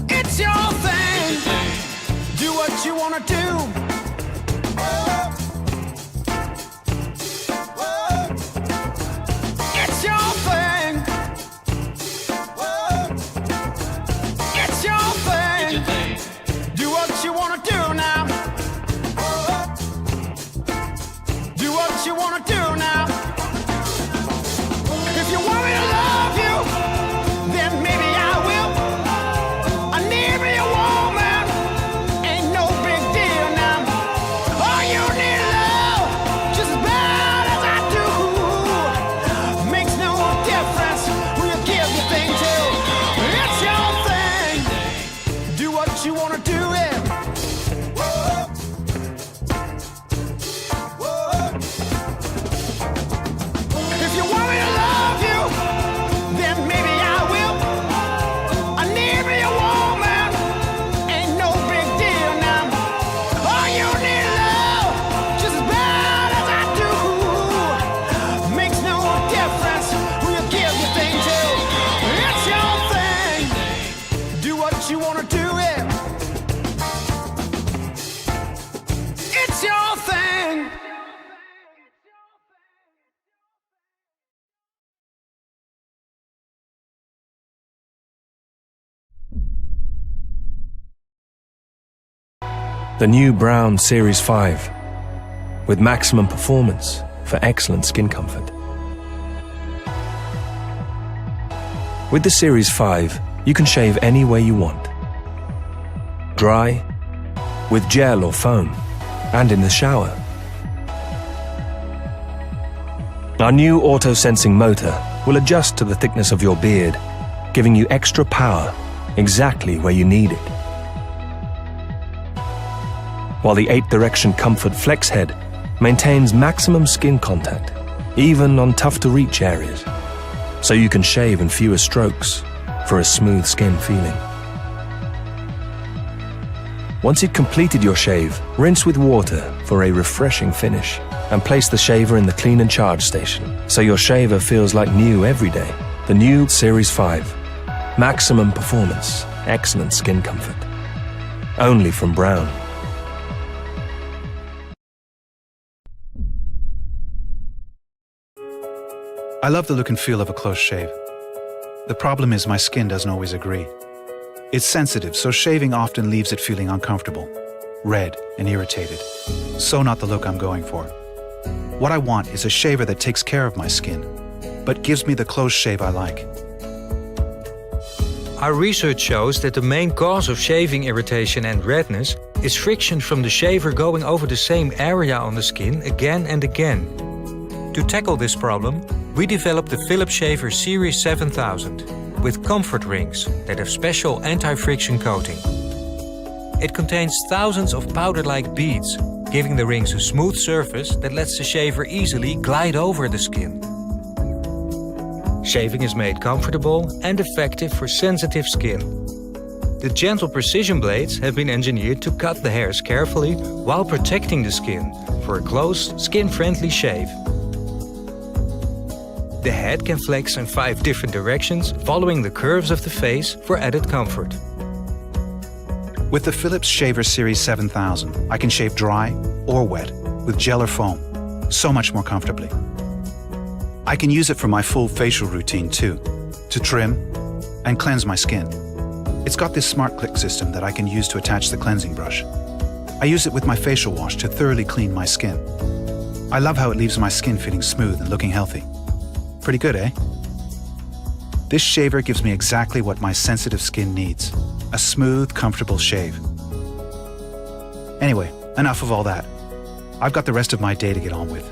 It's your thing. Do what you wanna do. It's your thing. It's your thing. Do what you wanna do now. Do what you wanna do now. If you want me to love you, then maybe I will. I need me a woman, ain't no big deal now. Oh, you need love just as bad as I do. Makes no difference who you give your thing to. It's your thing. Do what you wanna do, yeah. If you want me to love you, then maybe I will. I need me a woman, ain't no big deal now. Oh, you need love just as bad as I do. Makes no difference who you give your thing to. It's your thing. Do what you wanna do, yeah. It's your thing. The new Braun Series 5, with maximum performance for excellent skin comfort. With the Series 5, you can shave any way you want. Dry, with gel or foam, and in the shower. Our new auto-sensing motor will adjust to the thickness of your beard, giving you extra power exactly where you need it. While the 8-direction Comfort Flex Head maintains maximum skin contact, even on tough-to-reach areas, so you can shave in fewer strokes for a smooth skin feeling. Once you've completed your shave, rinse with water for a refreshing finish and place the shaver in the clean and charge station so your shaver feels like new every day. The new Series 5. Maximum performance, excellent skin comfort. Only from Braun. I love the look and feel of a close shave. The problem is my skin doesn't always agree. It's sensitive, so shaving often leaves it feeling uncomfortable, red and irritated. So not the look I'm going for. What I want is a shaver that takes care of my skin, but gives me the close shave I like. Our research shows that the main cause of shaving irritation and redness is friction from the shaver going over the same area on the skin again and again. To tackle this problem, we developed the Philips Shaver Series 7000 with comfort rings that have special anti-friction coating. It contains thousands of powder-like beads, giving the rings a smooth surface that lets the shaver easily glide over the skin. Shaving is made comfortable and effective for sensitive skin. The gentle precision blades have been engineered to cut the hairs carefully while protecting the skin for a close, skin-friendly shave. The head can flex in 5 different directions, following the curves of the face for added comfort. With the Philips Shaver Series 7000, I can shave dry or wet with gel or foam, so much more comfortably. I can use it for my full facial routine too, to trim and cleanse my skin. It's got this smart click system that I can use to attach the cleansing brush. I use it with my facial wash to thoroughly clean my skin. I love how it leaves my skin feeling smooth and looking healthy. Pretty good, eh? This shaver gives me exactly what my sensitive skin needs. A smooth, comfortable shave. Anyway, enough of all that. I've got the rest of my day to get on with.